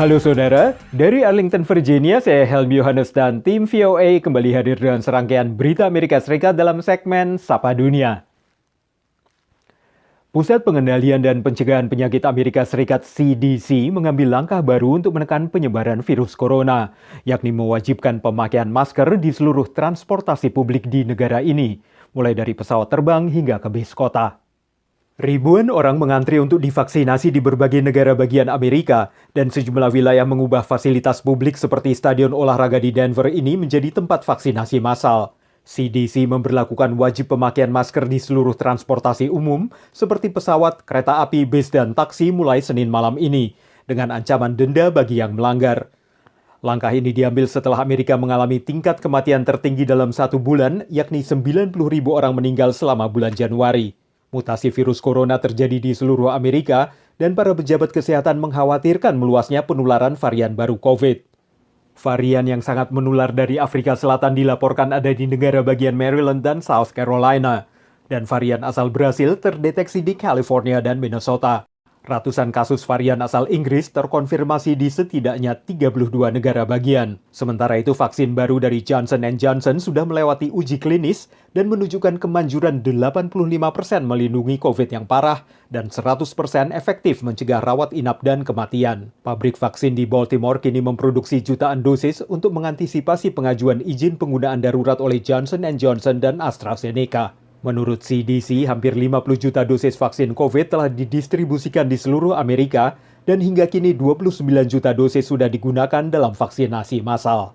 Halo saudara, dari Arlington, Virginia, saya Helmi Yohanes dan tim VOA kembali hadir dengan serangkaian berita Amerika Serikat dalam segmen Sapa Dunia. Pusat Pengendalian dan Pencegahan Penyakit Amerika Serikat CDC mengambil langkah baru untuk menekan penyebaran virus corona, yakni mewajibkan pemakaian masker di seluruh transportasi publik di negara ini, mulai dari pesawat terbang hingga ke bis kota. Ribuan orang mengantri untuk divaksinasi di berbagai negara bagian Amerika dan sejumlah wilayah mengubah fasilitas publik seperti stadion olahraga di Denver ini menjadi tempat vaksinasi massal. CDC memberlakukan wajib pemakaian masker di seluruh transportasi umum seperti pesawat, kereta api, bis, dan taksi mulai Senin malam ini dengan ancaman denda bagi yang melanggar. Langkah ini diambil setelah Amerika mengalami tingkat kematian tertinggi dalam 1 bulan, yakni 90.000 orang meninggal selama bulan Januari. Mutasi virus corona terjadi di seluruh Amerika dan para pejabat kesehatan mengkhawatirkan meluasnya penularan varian baru COVID. Varian yang sangat menular dari Afrika Selatan dilaporkan ada di negara bagian Maryland dan South Carolina. Dan varian asal Brasil terdeteksi di California dan Minnesota. Ratusan kasus varian asal Inggris terkonfirmasi di setidaknya 32 negara bagian. Sementara itu vaksin baru dari Johnson & Johnson sudah melewati uji klinis dan menunjukkan kemanjuran 85% melindungi COVID yang parah dan 100% efektif mencegah rawat inap dan kematian. Pabrik vaksin di Baltimore kini memproduksi jutaan dosis untuk mengantisipasi pengajuan izin penggunaan darurat oleh Johnson & Johnson dan AstraZeneca. Menurut CDC, hampir 50 juta dosis vaksin COVID telah didistribusikan di seluruh Amerika dan hingga kini 29 juta dosis sudah digunakan dalam vaksinasi massal.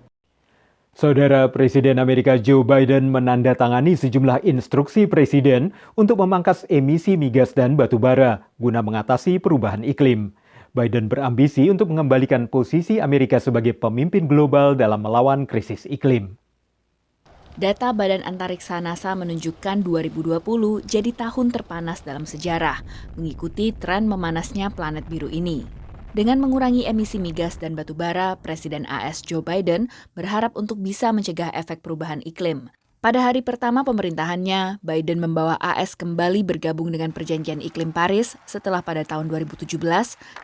Saudara Presiden Amerika Joe Biden menandatangani sejumlah instruksi presiden untuk memangkas emisi migas dan batu bara guna mengatasi perubahan iklim. Biden berambisi untuk mengembalikan posisi Amerika sebagai pemimpin global dalam melawan krisis iklim. Data Badan Antariksa NASA menunjukkan 2020 jadi tahun terpanas dalam sejarah, mengikuti tren memanasnya planet biru ini. Dengan mengurangi emisi migas dan batu bara, Presiden AS Joe Biden berharap untuk bisa mencegah efek perubahan iklim. Pada hari pertama pemerintahannya, Biden membawa AS kembali bergabung dengan Perjanjian Iklim Paris setelah pada tahun 2017,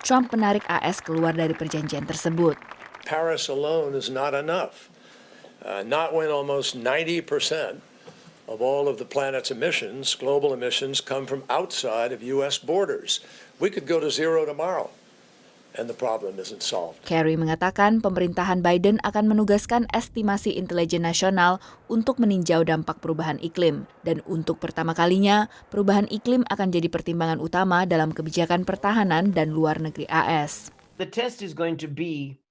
Trump menarik AS keluar dari perjanjian tersebut. Paris alone is not enough. Not when almost 90% of all of the planet's emissions, global emissions, come from outside of U.S. borders. We could go to zero tomorrow, and the problem isn't solved. Kerry mengatakan pemerintahan Biden akan menugaskan estimasi intelijen nasional untuk meninjau dampak perubahan iklim. Dan untuk pertama kalinya, perubahan iklim akan jadi pertimbangan utama dalam kebijakan pertahanan dan luar negeri AS. The test is going to be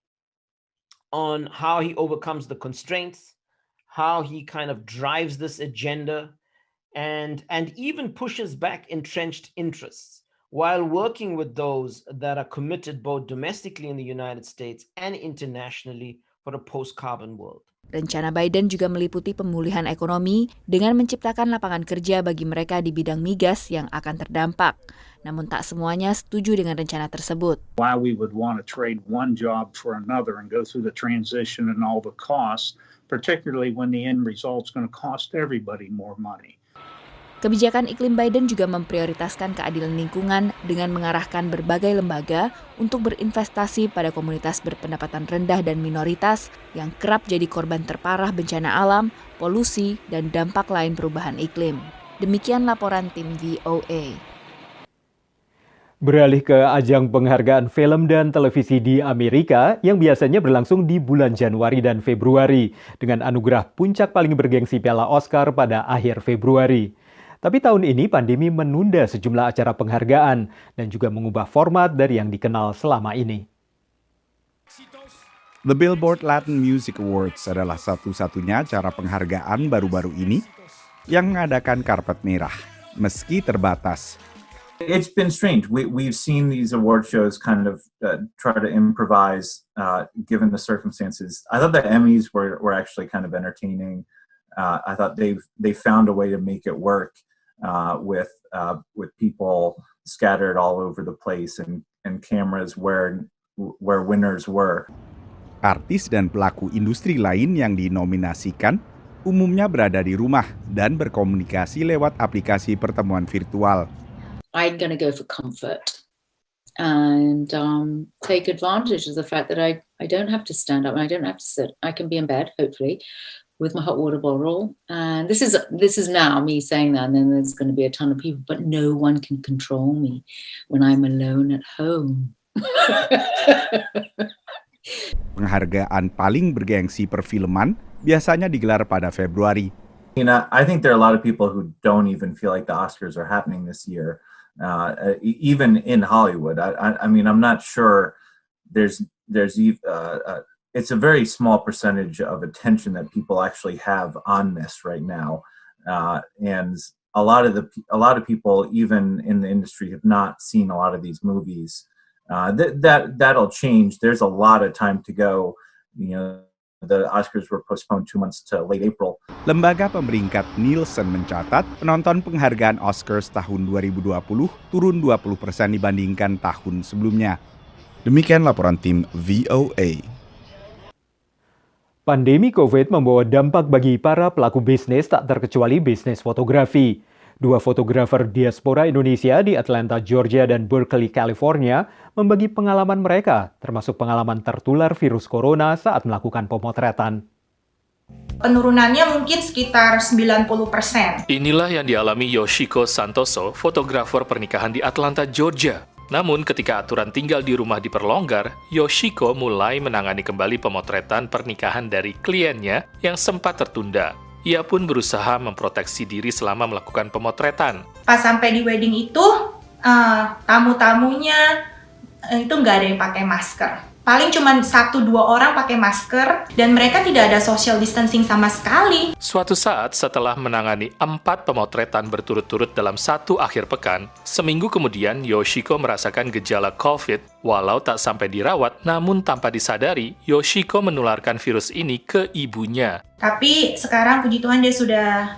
on how he overcomes the constraints, how he kind of drives this agenda, and even pushes back entrenched interests while working with those that are committed both domestically in the United States and internationally for a post-carbon world. Rencana Biden juga meliputi pemulihan ekonomi dengan menciptakan lapangan kerja bagi mereka di bidang migas yang akan terdampak. Namun tak semuanya setuju dengan rencana tersebut. Why we would want to trade one job for another and go through the transition and all the costs, particularly when the end result's going to cost everybody more money. Kebijakan iklim Biden juga memprioritaskan keadilan lingkungan dengan mengarahkan berbagai lembaga untuk berinvestasi pada komunitas berpendapatan rendah dan minoritas yang kerap jadi korban terparah bencana alam, polusi, dan dampak lain perubahan iklim. Demikian laporan tim VOA. Beralih ke ajang penghargaan film dan televisi di Amerika yang biasanya berlangsung di bulan Januari dan Februari dengan anugerah puncak paling bergengsi Piala Oscar pada akhir Februari. Tapi tahun ini pandemi menunda sejumlah acara penghargaan dan juga mengubah format dari yang dikenal selama ini. The Billboard Latin Music Awards adalah satu-satunya acara penghargaan baru-baru ini yang mengadakan karpet merah, meski terbatas. It's been strange. We've seen these award shows kind of try to improvise given the circumstances. I thought the Emmys were actually kind of entertaining. I thought they found a way to make it work with people scattered all over the place and cameras where winners were. Artis dan pelaku industri lain yang dinominasikan umumnya berada di rumah dan berkomunikasi lewat aplikasi pertemuan virtual. I'm going to go for comfort. and take advantage of the fact that I don't have to stand up and I don't have to sit. I can be in bed, hopefully, with my hot water bottle. And this is now me saying that, and then there's going to be a ton of people, but no one can control me when I'm alone at home. Penghargaan paling bergengsi perfilman biasanya digelar pada Februari. I think there are a lot of people who don't even feel like the Oscars are happening this year, even in Hollywood. I mean, I'm not sure it's a very small percentage of attention that people actually have on this right now, and a lot of people, even in the industry, have not seen a lot of these movies. That'll change. There's a lot of time to go. You know, the Oscars were postponed 2 months to late April. Lembaga pemeringkat Nielsen mencatat penonton penghargaan Oscars tahun 2020 turun 20% dibandingkan tahun sebelumnya. Demikian laporan tim VOA. Pandemi COVID membawa dampak bagi para pelaku bisnis tak terkecuali bisnis fotografi. 2 fotografer diaspora Indonesia di Atlanta, Georgia dan Berkeley, California membagi pengalaman mereka, termasuk pengalaman tertular virus corona saat melakukan pemotretan. Penurunannya mungkin sekitar 90%. Inilah yang dialami Yoshiko Santoso, fotografer pernikahan di Atlanta, Georgia. Namun ketika aturan tinggal di rumah diperlonggar, Yoshiko mulai menangani kembali pemotretan pernikahan dari kliennya yang sempat tertunda. Ia pun berusaha memproteksi diri selama melakukan pemotretan. Pas sampai di wedding itu, tamu-tamunya itu nggak ada yang pakai masker. Paling cuma 1-2 orang pakai masker, dan mereka tidak ada social distancing sama sekali. Suatu saat setelah menangani 4 pemotretan berturut-turut dalam 1 akhir pekan, seminggu kemudian Yoshiko merasakan gejala COVID. Walau tak sampai dirawat, namun tanpa disadari, Yoshiko menularkan virus ini ke ibunya. Tapi sekarang puji Tuhan dia sudah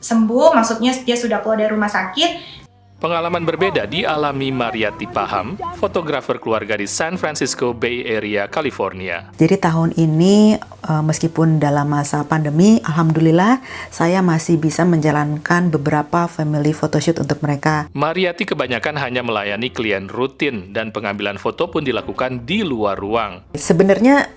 sembuh, maksudnya dia sudah keluar dari rumah sakit. Pengalaman berbeda dialami Mariati Paham, fotografer keluarga di San Francisco Bay Area, California. Jadi tahun ini meskipun dalam masa pandemi, alhamdulillah saya masih bisa menjalankan beberapa family photoshoot untuk mereka. Mariati kebanyakan hanya melayani klien rutin dan pengambilan foto pun dilakukan di luar ruang. Sebenarnya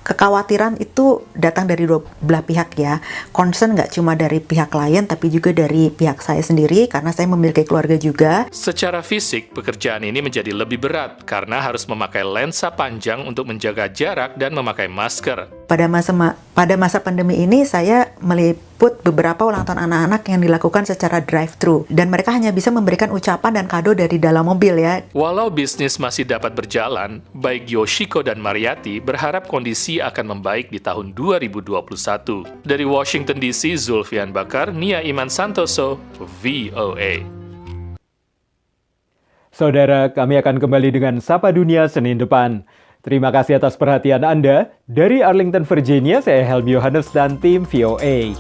kekhawatiran itu datang dari dua belah pihak ya. Concern nggak cuma dari pihak klien, tapi juga dari pihak saya sendiri, karena saya memiliki keluarga juga. Secara fisik, pekerjaan ini menjadi lebih berat karena harus memakai lensa panjang untuk menjaga jarak dan memakai masker. Pada masa pandemi ini, saya meliput beberapa ulang tahun anak-anak yang dilakukan secara drive-thru. Dan mereka hanya bisa memberikan ucapan dan kado dari dalam mobil ya. Walau bisnis masih dapat berjalan, baik Yoshiko dan Mariati berharap kondisi akan membaik di tahun 2021. Dari Washington DC, Zulfian Bakar, Nia Iman Santoso, VOA. Saudara, kami akan kembali dengan Sapa Dunia Senin depan. Terima kasih atas perhatian Anda. Dari Arlington, Virginia, saya Helmi Yohanes dan tim VOA.